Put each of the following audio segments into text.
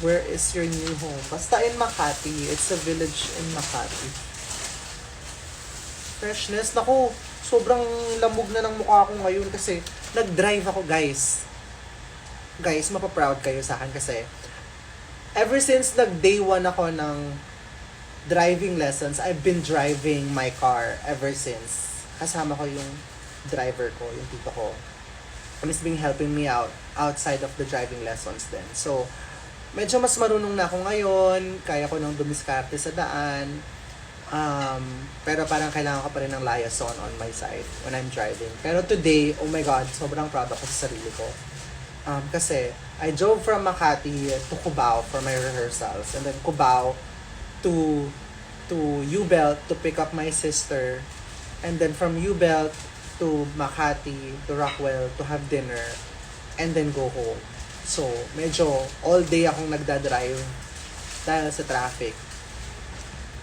Where is your new home? Basta in Makati. It's a village in Makati. Freshness. Naku, sobrang lamog na ng mukha ko ngayon kasi nag-drive ako, guys. Guys, mapaproud kayo sa akin kasi ever since nag-day 1 ako ng driving lessons, I've been driving my car ever since. Kasama ko yung driver ko, yung tito ko. And he's been helping me out outside of the driving lessons din. So, medyo mas marunong na ako ngayon. Kaya ko nang dumiskarte sa daan. Pero parang kailangan ko pa rin ng liaison on my side when I'm driving. Pero today, oh my God, sobrang proud ako sa sarili ko. Kasi I drove from Makati to Cubao for my rehearsals. And then Cubao to U-Belt to pick up my sister. And then from U-Belt to Makati, to Rockwell, to have dinner. And then go home. So, medyo all day akong nagdadrive dahil sa traffic.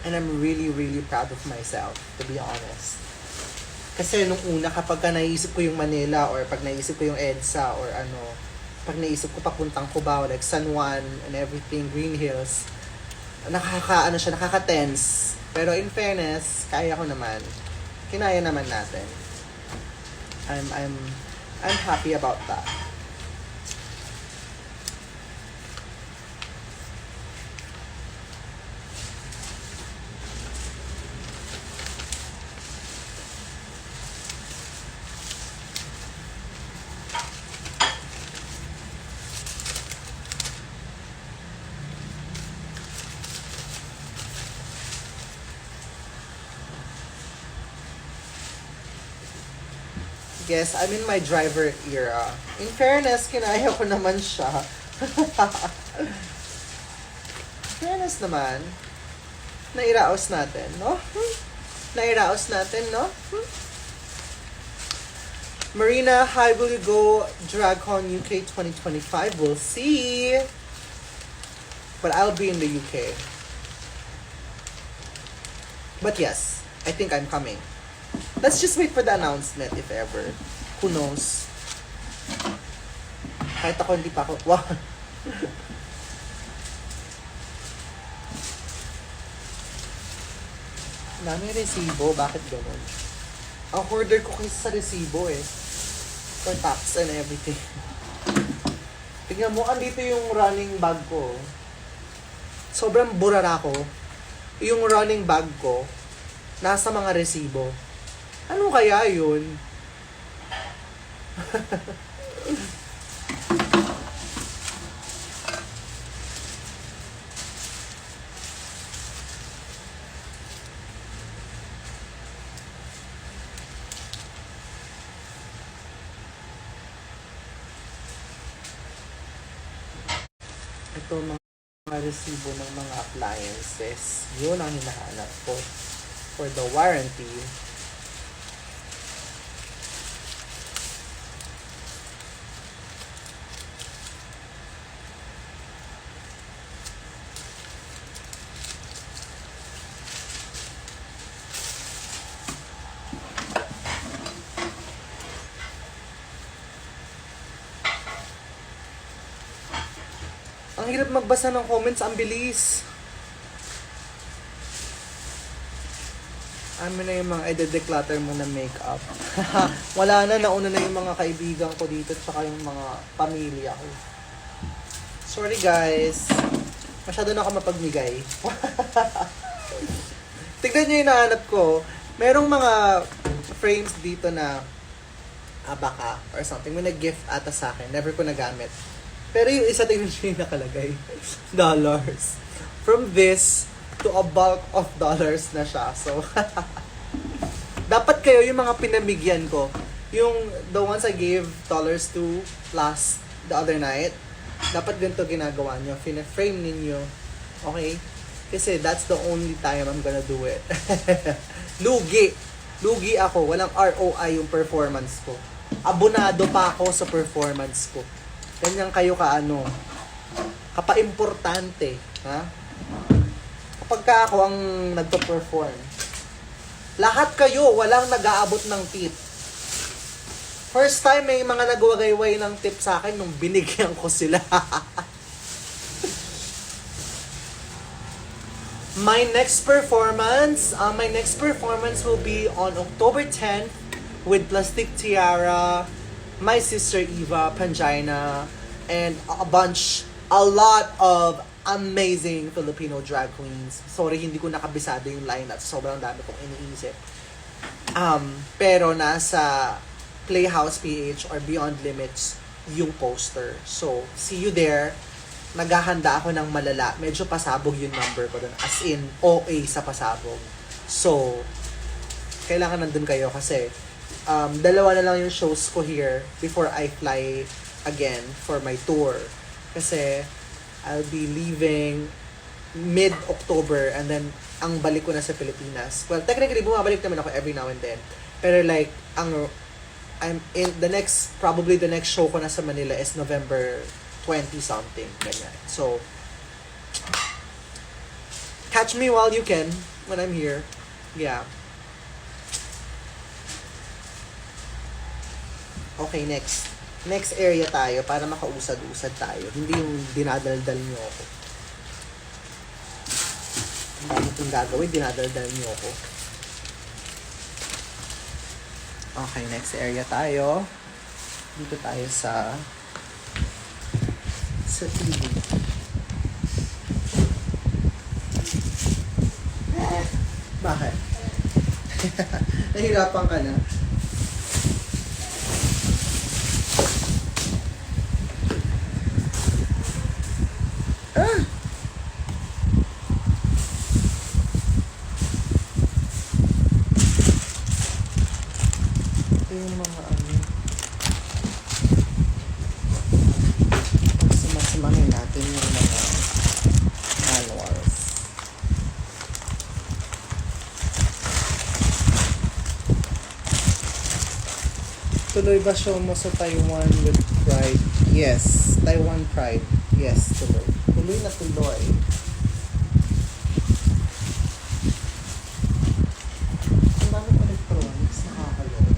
And I'm really, really proud of myself, to be honest. Kasi nung una, kapag ka naisip ko yung Manila or pag naisip ko yung EDSA or ano, pag naisip ko papuntang Cubao, like San Juan and everything, Green Hills, nakaka-tense. Pero in fairness, kaya ko naman. Kinaya naman natin. I'm happy about that. Yes, I'm in my driver era. In fairness, kinaya ko naman siya. Fairness naman. Nairaos natin, no? Nairaos natin, no? Marina, how will you go DragCon UK 2025? We'll see. But I'll be in the UK. But yes, I think I'm coming. Let's just wait for the announcement if ever. Who knows? Kahit ako hindi pa ako. Wow. Dami resibo. Bakit ganun? Ang hoarder ko kasi sa resibo eh. For tax and everything. Tingnan mo, andito yung running bag ko. Sobrang burara ko. Yung running bag ko, nasa mga resibo. Ano kaya yun? Ito mga resibo ng mga appliances. Yun ang hinahanap ko for the warranty. Ang hirap magbasa ng comments, ang bilis. Amin na yung mga i-declutter mo na makeup. Wala na, nauna na yung mga kaibigan ko dito tsaka yung mga pamilya ko. Sorry guys. Masyado na ako mapagmigay. Tignan nyo yung nahanap ko. Merong mga frames dito na abaka or something. May nag-gift ata sa akin. Never ko nagamit. Pero yung isa, tingnan nyo yung nakalagay. Dollars. From this to a bulk of dollars na siya. So, dapat kayo yung mga pinamigyan ko. Yung the ones I gave dollars to the other night, dapat ganito ginagawa nyo. Frame ninyo. Okay? Kasi that's the only time I'm gonna do it. Lugi. Lugi ako. Walang ROI yung performance ko. Abonado pa ako sa performance ko. Ganyan kayo kaano. Kapa-importante. Ha? Kapag ka ako ang nagpa-perform, lahat kayo, walang nag-aabot ng tip. First time may mga nagwagayway ng tip sa akin nung binigyan ko sila. My next performance will be on October 10th with Plastic Tiara, my sister Eva Pangina, and a lot of amazing Filipino drag queens. Sorry, hindi ko nakabisado yung lineup. Sobrang dami kong iniisip. Pero nasa Playhouse PH or Beyond Limits yung poster. So, see you there. Naghahanda ako ng malala. Medyo pasabog yung number ko doon. As in, OA sa pasabog. So, kailangan nandun kayo kasi dalawa na lang yung shows ko here before I fly again for my tour. Kasi, I'll be leaving mid-October and then ang balik ko na sa Pilipinas. Well, technically, bumabalik naman ako every now and then. Pero like, probably the next show ko na sa Manila is November 20 something, ganyan. So, catch me while you can when I'm here. Yeah. Okay, next. Next area tayo para makausad-usad tayo. Hindi yung dinadaldal niyo ako. Ang dami kong gagawin, dinadaldal niyo ako. Okay, next area tayo. Dito tayo sa TV. Bakit? Nahirapan ka na? Ito yung mga Sumasamahin natin yung mga manuals. Tuloy ba show mo sa Taiwan with Pride? Yes. Taiwan Pride. Yes, tuloy. Tuloy na tuloy. Ang dami electronics. Nakakaloka.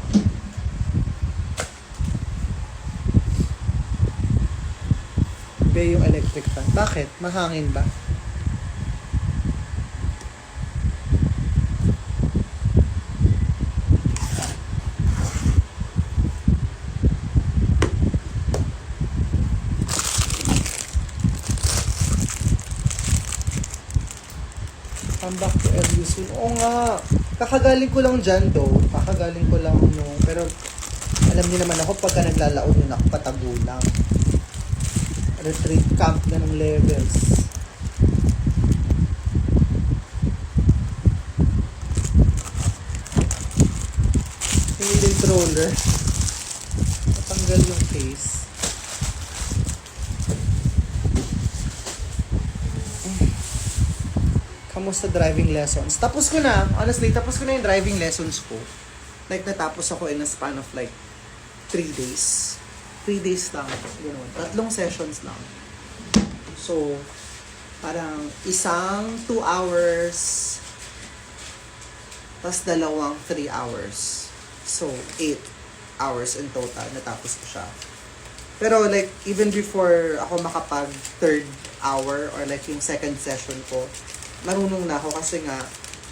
Be yung electric fan. Bakit? Mahangin ba? Come back to LU soon. Oo nga. Kakagaling ko lang dyan though. Kakagaling ko lang no. Pero alam niyo naman ako pagka naglalaon yun ako patagulang. Retreat camp na ng levels. Hindi din roller. Natanggal yung case. Kamusta driving lessons? Tapos ko na. Honestly, tapos ko na yung driving lessons ko. Like, natapos ako in a span of like 3 days. 3 days lang. You know, 3 sessions lang. So, parang isang 2 hours, tas dalawang 3 hours. So, 8 hours in total. Natapos ko siya. Pero like, even before ako makapag 3rd hour or like yung 2nd session ko, marunong na ako kasi nga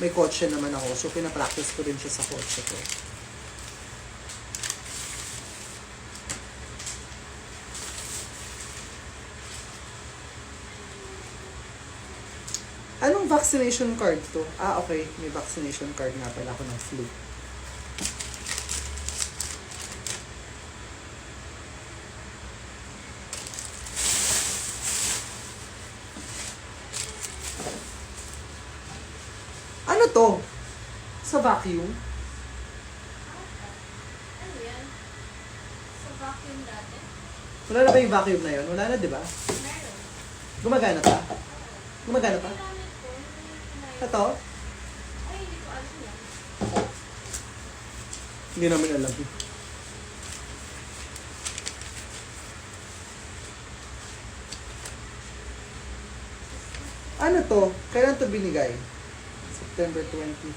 may kotse naman ako. So, pinapractice ko rin siya sa kotse ko. Anong vaccination card to? Ah, okay. May vaccination card nga pala ako ng flu. Ano to? Sa vacuum? Ano yan? Sa vacuum dati? Wala na ba yung vacuum na yun? Wala na, di ba? Meron. Gumagana pa? Gumagana pa? Ginamit ko. Ito? Ay, hindi ko alam yan. Hindi namin alam. Ano to? Kailan to binigay? September 25.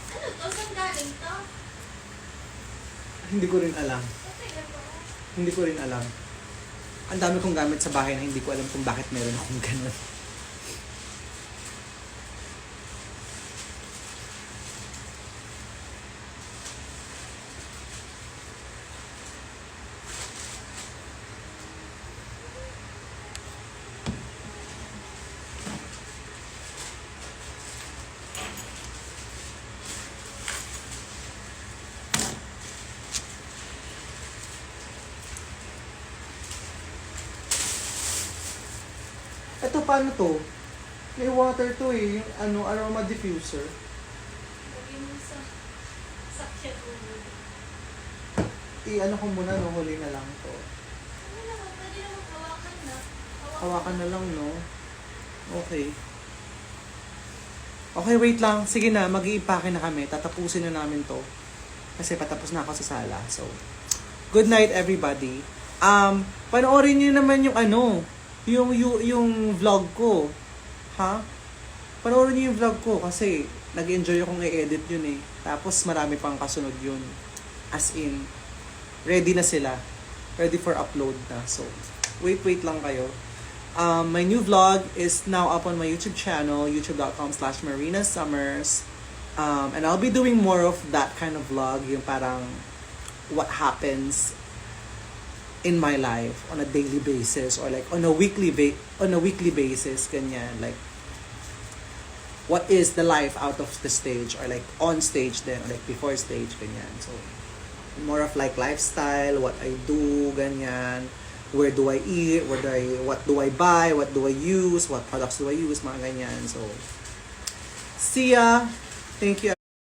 Ano to? Saan galing to? Hindi ko rin alam. Kasi Hindi ko rin alam. Ang dami kong gamit sa bahay na hindi ko alam kung bakit meron akong ganun. Ito, paano to? May water to eh. Yung aroma diffuser. Lagyan mo sa sakyan mo. I-ano ko muna, no? Huli na lang to. Ano naman, pwede naman hawakan na. Hawakan na lang, no? Okay. Okay, wait lang. Sige na, mag-iipake na kami. Tatapusin na namin to. Kasi patapos na ako sa sala. So, good night, everybody. Panoorin niyo naman yung yung vlog ko. Ha? Panoorin niyo yung vlog ko kasi nag-enjoy akong i-edit yun eh. Tapos marami pang kasunod yun. As in, ready na sila. Ready for upload na. So, wait lang kayo. My new vlog is now up on my YouTube channel, youtube.com/MarinaSummers. And I'll be doing more of that kind of vlog, yung parang what happens in my life on a daily basis or like on a weekly basis, ganyan, like what is the life out of the stage or like on stage then or like before stage, ganyan. So more of like lifestyle, what I do, ganyan, where do I eat, what do I buy, what do I use, what products do I use, mga ganyan. So see ya. Thank you.